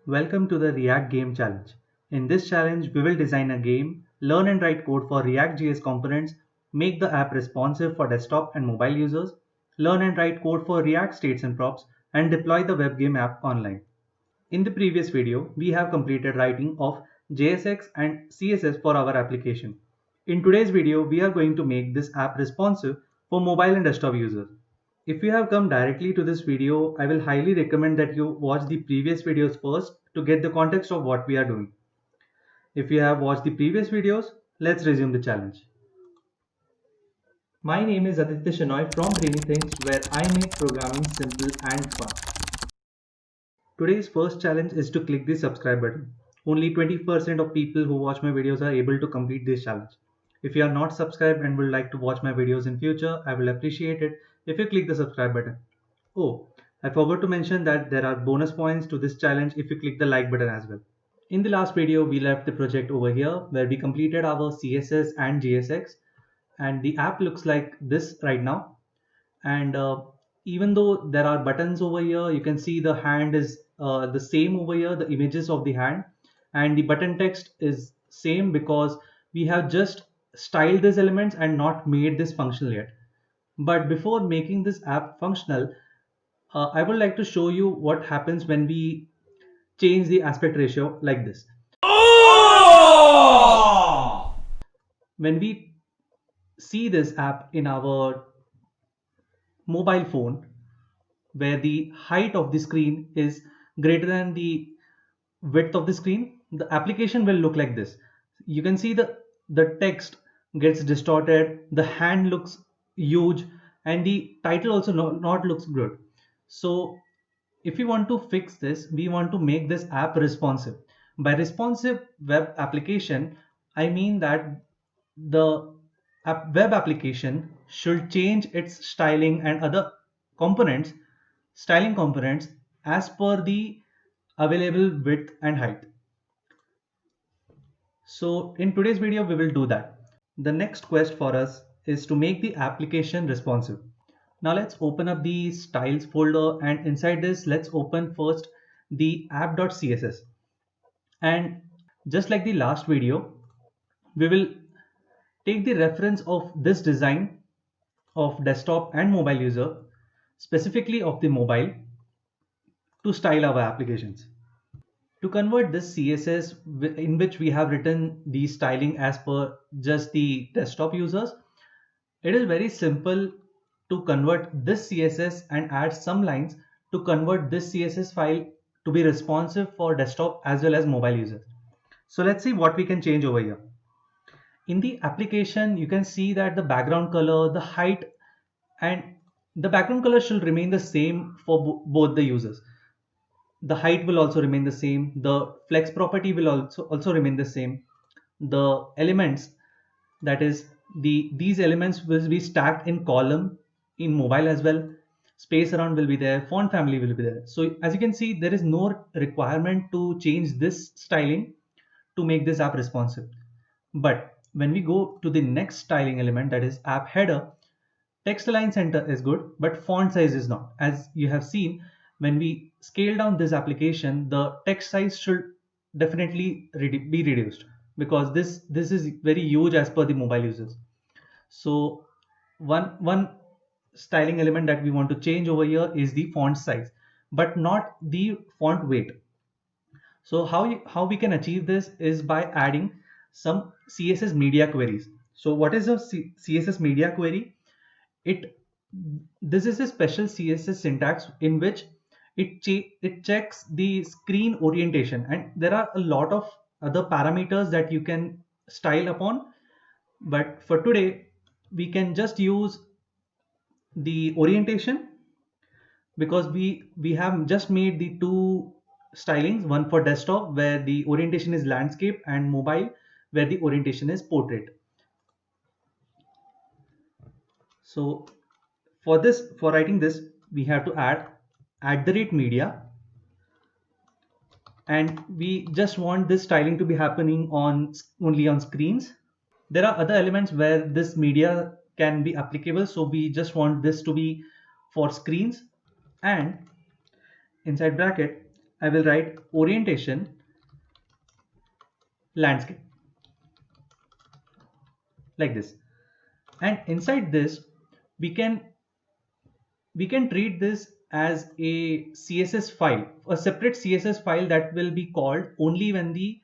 Welcome to the React Game Challenge. In this challenge, we will design a game, learn and write code for React.js components, make the app responsive for desktop and mobile users, learn and write code for React states and props, and deploy the web game app online. In the previous video, we have completed writing of JSX and CSS for our application. In today's video, we are going to make this app responsive for mobile and desktop users. If you have come directly to this video, I will highly recommend that you watch the previous videos first to get the context of what we are doing. If you have watched the previous videos, let's resume the challenge. My name is Aditya Shenoy from Brainy Things, where I make programming simple and fun. Today's first challenge is to click the subscribe button. Only 20% of people who watch my videos are able to complete this challenge. If you are not subscribed and would like to watch my videos in future, I will appreciate it if you click the subscribe button. Oh, I forgot to mention that there are bonus points to this challenge if you click the like button as well. In the last video, we left the project over here where we completed our CSS and JSX, and the app looks like this right now. And even though there are buttons over here, you can see the hand is the same over here, the images of the hand, and the button text is same because we have just styled these elements and not made this functional yet. But before making this app functional, I would like to show you what happens when we change the aspect ratio like this. When we see this app in our mobile phone, where the height of the screen is greater than the width of the screen, the application will look like this. You can see the text gets distorted, the hand looks huge, and the title also not looks good. So if we want to fix this, we want to make this app responsive. By responsive web application, I mean that the web application should change its styling and other components, styling components, as per the available width and height. So in today's video, we will do that. The next quest for us is to make the application responsive. Now let's open up the styles folder, and inside this, let's open first the app.css. And just like the last video, we will take the reference of this design of desktop and mobile user, specifically of the mobile, to style our applications. To convert this CSS in which we have written the styling as per just the desktop users, it is very simple to convert this CSS and add some lines to convert this CSS file to be responsive for desktop as well as mobile users. So let's see what we can change over here. In the application, you can see that the background color, the height, and the background color should remain the same for both the users. The height will also remain the same. The flex property will also remain the same. The elements, that is these elements will be stacked in column in mobile as well. Space around will be there, font family will be there. So as you can see, there is no requirement to change this styling to make this app responsive. But when we go to the next styling element, that is app header, text align center is good, but font size is not. As you have seen, when we scale down this application, the text size should definitely be reduced because this is very huge as per the mobile users. So one styling element that we want to change over here is the font size, but not the font weight. So how we can achieve this is by adding some CSS media queries. So what is a CSS media query? It This is a special CSS syntax in which it checks the screen orientation, and there are a lot of other parameters that you can style upon. But for today, we can just use the orientation because we have just made the two stylings, one for desktop where the orientation is landscape and mobile where the orientation is portrait. So for writing this, we have to add @media, and we just want this styling to be happening on only on screens. There are other elements where this media can be applicable, so we just want this to be for screens. And inside bracket, I will write orientation landscape like this. And inside this, we can treat this as a CSS file, a separate CSS file that will be called only when the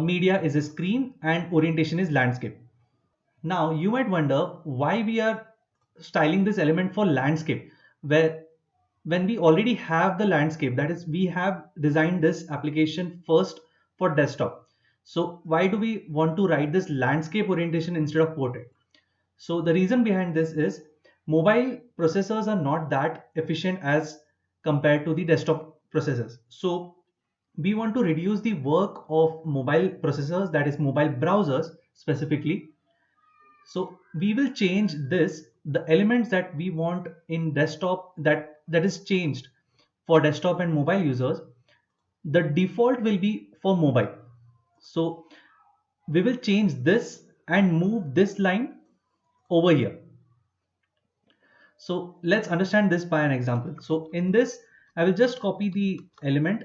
media is a screen and orientation is landscape. Now you might wonder why we are styling this element for landscape, where when we already have the landscape, that is we have designed this application first for desktop. So why do we want to write this landscape orientation instead of portrait? So the reason behind this is mobile processors are not that efficient as compared to the desktop processors. So we want to reduce the work of mobile processors, that is mobile browsers specifically. So we will change this, the elements that we want in desktop, that is changed for desktop and mobile users. The default will be for mobile. So we will change this and move this line over here. So let's understand this by an example. So in this, I will just copy the element,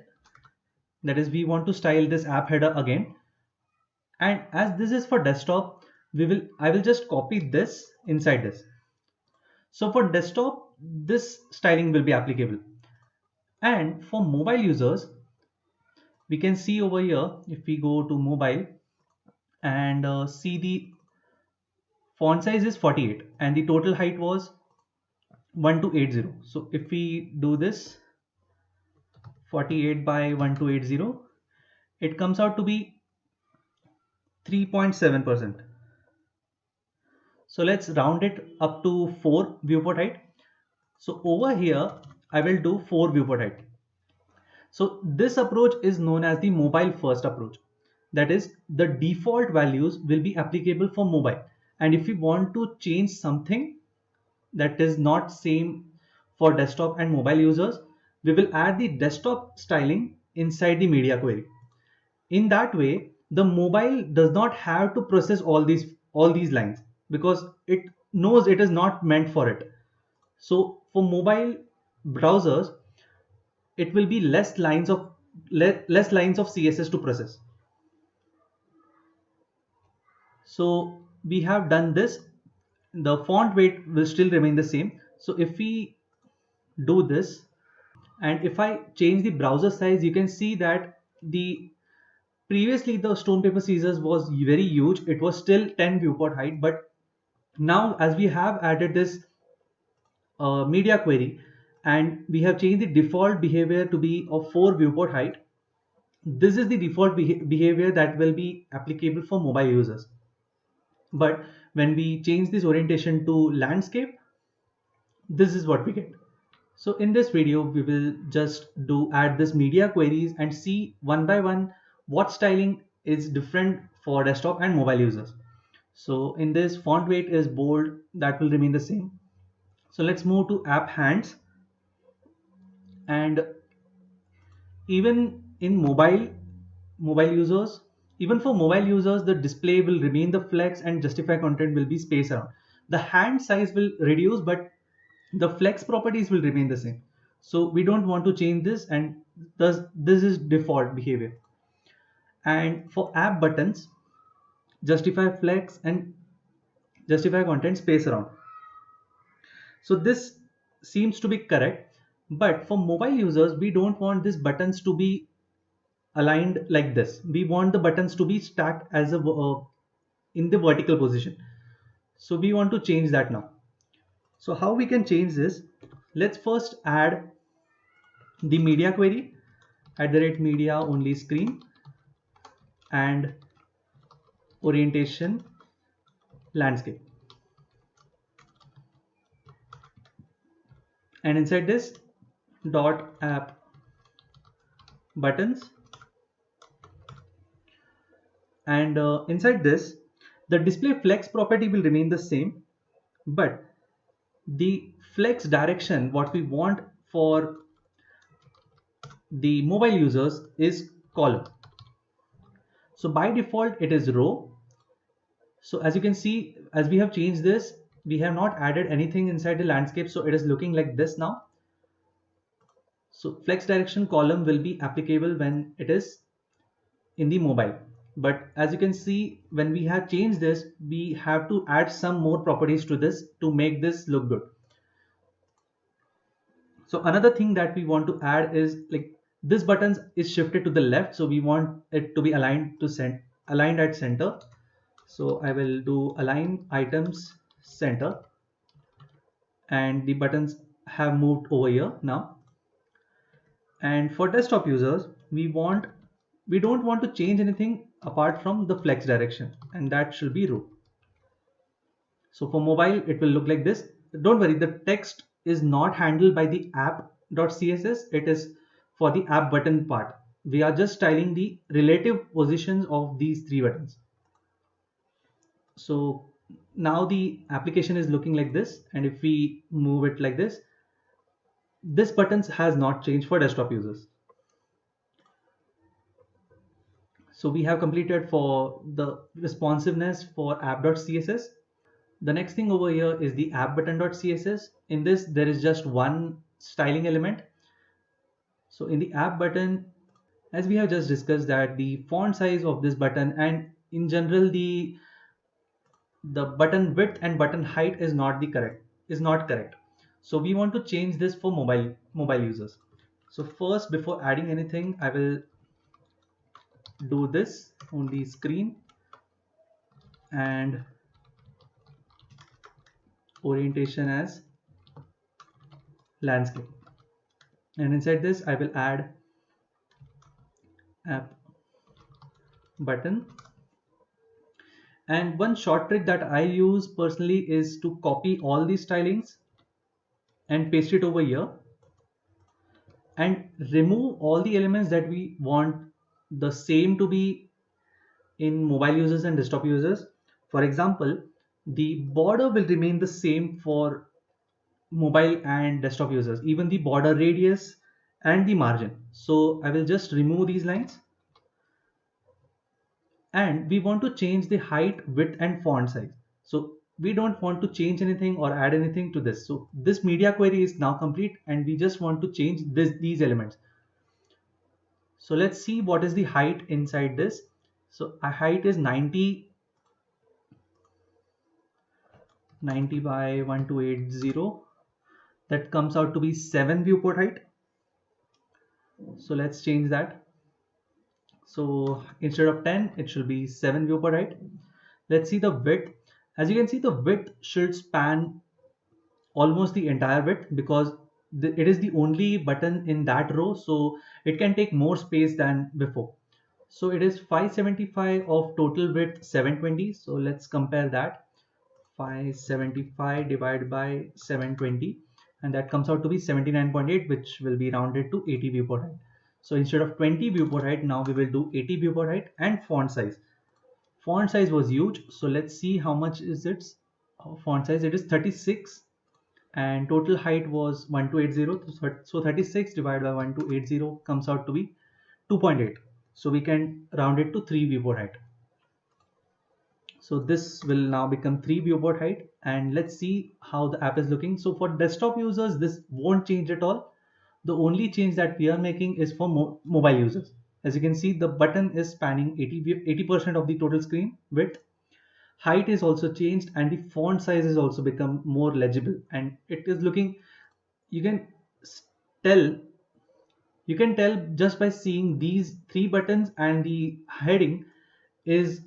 that is we want to style this app header again. And as this is for desktop, I will just copy this inside this. So for desktop, this styling will be applicable. And for mobile users, we can see over here, if we go to mobile and see the font size is 48 and the total height was 1280. So if we do this 48 by 1280, it comes out to be 3.7%. So let's round it up to 4 viewport height. So over here, I will do 4 viewport height. So this approach is known as the mobile first approach. That is, the default values will be applicable for mobile. And if we want to change something that is not same for desktop and mobile users, we will add the desktop styling inside the media query. In that way, the mobile does not have to process all these lines because it knows it is not meant for it. So for mobile browsers, it will be less lines of CSS to process. So we have done this. The font weight will still remain the same. So if we do this and if I change the browser size, you can see that the previously the stone paper scissors was very huge. It was still 10 viewport height, but now as we have added this media query and we have changed the default behavior to be of 4 viewport height, this is the default behavior that will be applicable for mobile users. But when we change this orientation to landscape, this is what we get. So in this video, we will just add this media queries and see one by one what styling is different for desktop and mobile users. So in this, font weight is bold, that will remain the same. So let's move to app hands. And even in mobile users, even for mobile users, the display will remain the flex and justify content will be spaced around. The hand size will reduce, but the flex properties will remain the same. So we don't want to change this, and thus this is default behavior. And for app buttons, justify flex and justify content space around. So this seems to be correct, but for mobile users, we don't want these buttons to be aligned like this. We want the buttons to be stacked as a in the vertical position. So we want to change that now. So how we can change this? Let's first add the media query @media only screen and orientation landscape. And inside this dot app buttons, and inside this the display flex property will remain the same, but the flex direction what we want for the mobile users is column. So by default it is row. So as you can see, as we have changed this, we have not added anything inside the landscape, so it is looking like this now. So flex direction column will be applicable when it is in the mobile, but as you can see, when we have changed this, we have to add some more properties to this to make this look good. So another thing that we want to add is like this button is shifted to the left, so we want it to be aligned to aligned at center. So I will do align items center, and the buttons have moved over here now. And for desktop users, we don't want to change anything apart from the flex direction, and that should be root. So for mobile, it will look like this. Don't worry, the text is not handled by the app.css. It is for the app button part. We are just styling the relative positions of these three buttons. So now the application is looking like this. And if we move it like this button has not changed for desktop users. So we have completed for the responsiveness for app.css. The next thing over here is the app button.css. In this, there is just one styling element. So in the app button, as we have just discussed, that the font size of this button and in general the button width and button height is not correct. So we want to change this for mobile users. So first, before adding anything, I will do this on the screen and orientation as landscape. And inside this, I will add app button. And one short trick that I use personally is to copy all these stylings and paste it over here and remove all the elements that we want the same to be in mobile users and desktop users. For example, the border will remain the same for mobile and desktop users, even the border radius and the margin. So I will just remove these lines, and we want to change the height, width and font size. So we don't want to change anything or add anything to this. So this media query is now complete, and we just want to change these elements. So let's see what is the height inside this. So our height is 90 by 1280. That comes out to be 7 viewport height. So let's change that. So instead of 10, it should be 7 viewport height. Let's see the width. As you can see, the width should span almost the entire width because it is the only button in that row, so it can take more space than before. So it is 575 of total width 720. So let's compare that. 575 divided by 720, and that comes out to be 79.8, which will be rounded to 80 viewport height. So instead of 20 viewport height, now we will do 80 viewport height. And font size. Font size was huge, so let's see how much is its font size. It is 36, and total height was 1280. So 36 divided by 1280 comes out to be 2.8. So we can round it to 3 viewport height. So this will now become 3 viewport height, and let's see how the app is looking. So for desktop users, this won't change at all. The only change that we are making is for mobile users. As you can see, the button is spanning 80% of the total screen width. Height is also changed, and the font size is also become more legible, and it is looking, you can tell you can tell just by seeing these three buttons, and the heading is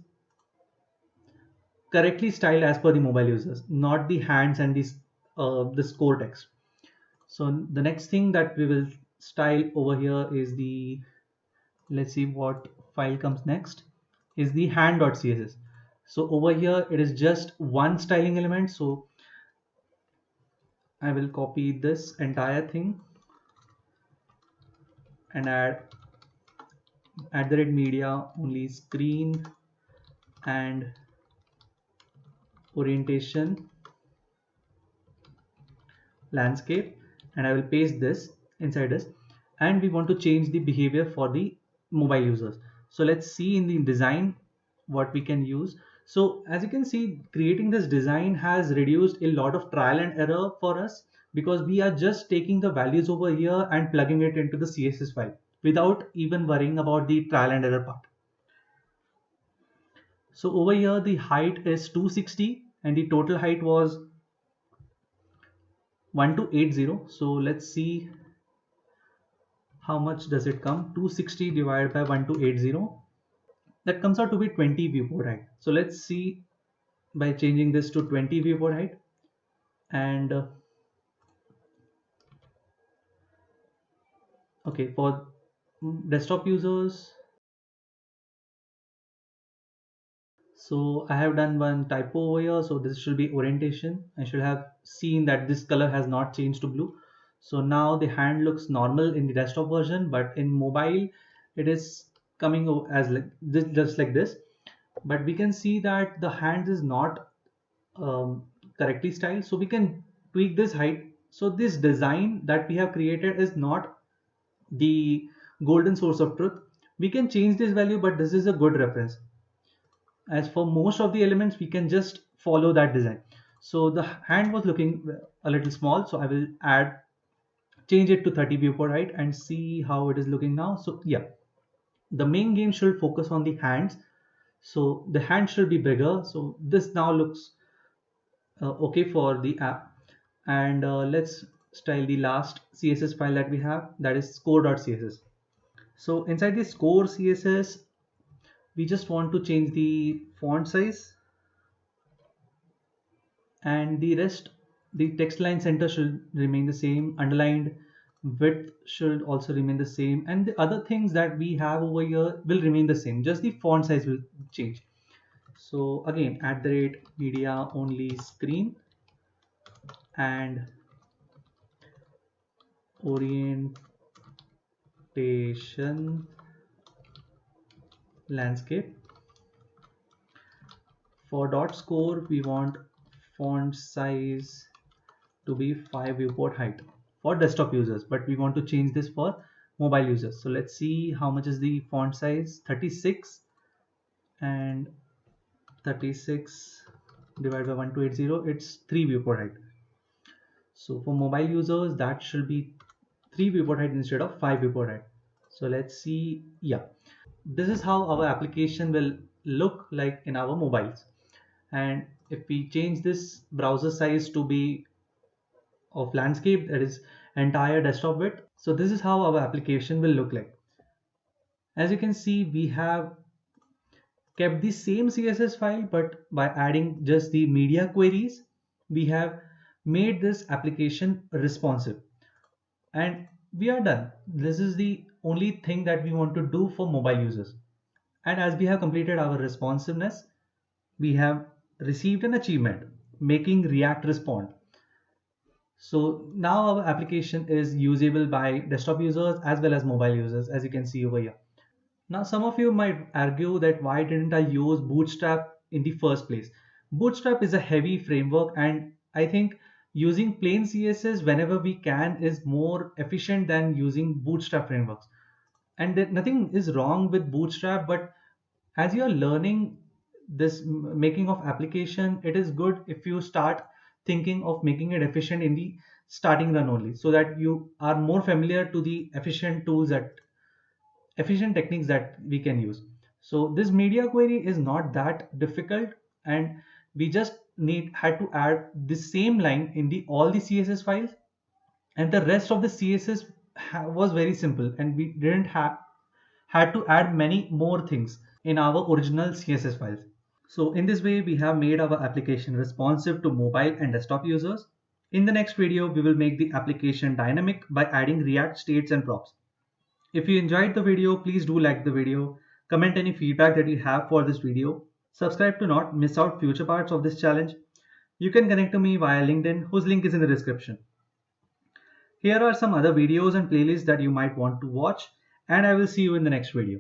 correctly styled as per the mobile users, not the hands and the score text. So the next thing that we will style over here is the, let's see what file comes next, is the hand.css. So over here it is just one styling element. So I will copy this entire thing and add @media only screen and orientation landscape, and I will paste this inside this. And we want to change the behavior for the mobile users. So let's see in the design what we can use. So as you can see, creating this design has reduced a lot of trial and error for us, because we are just taking the values over here and plugging it into the CSS file without even worrying about the trial and error part. So over here the height is 260 and the total height was 1280. So let's see how much does it come. 260 divided by 1280, that comes out to be 20 viewport height. So let's see by changing this to 20 viewport height. And okay, for desktop users, so I have done one typo over here. So this should be orientation. I should have seen that this color has not changed to blue. So now the hand looks normal in the desktop version, but in mobile it is coming as like this, just like this. But we can see that the hand is not correctly styled, so we can tweak this height. So this design that we have created is not the golden source of truth. We can change this value, but this is a good reference. As for most of the elements, we can just follow that design. So the hand was looking a little small, so I will change it to 30 viewport height and see how it is looking now. So yeah, the main game should focus on the hands, so the hand should be bigger. So this now looks okay for the app. And let's style the last CSS file that we have, that is score.css. So inside the score CSS, we just want to change the font size, and the rest, the text line center should remain the same, underlined width should also remain the same, and the other things that we have over here will remain the same, just the font size will change. So again, @media only screen and orientation landscape. For dot score, we want font size to be 5 viewport height for desktop users, but we want to change this for mobile users. So let's see how much is the font size. 36, and 36 divided by 1280, it's 3 viewport height. So for mobile users, that should be 3 viewport height instead of 5 viewport height. So let's see. Yeah, this is how our application will look like in our mobiles. And if we change this browser size to be of landscape, that is entire desktop width, so this is how our application will look like. As you can see, we have kept the same CSS file, but by adding just the media queries, we have made this application responsive, and we are done. This is the only thing that we want to do for mobile users. And as we have completed our responsiveness, we have received an achievement, making React respond. So now our application is usable by desktop users as well as mobile users, as you can see over here. Now, some of you might argue that why didn't I use Bootstrap in the first place? Bootstrap is a heavy framework, and I think using plain CSS whenever we can is more efficient than using Bootstrap frameworks. And nothing is wrong with Bootstrap, but as you are learning this making of application, it is good if you start thinking of making it efficient in the starting run only, so that you are more familiar to the efficient techniques that we can use. So this media query is not that difficult, and we just had to add the same line in the all the CSS files, and the rest of the CSS was very simple, and we didn't have had to add many more things in our original CSS files. So in this way, we have made our application responsive to mobile and desktop users. In the next video, we will make the application dynamic by adding React states and props. If you enjoyed the video, please do like the video, comment any feedback that you have for this video, subscribe to not miss out future parts of this challenge. You can connect to me via LinkedIn, whose link is in the description. Here are some other videos and playlists that you might want to watch, and I will see you in the next video.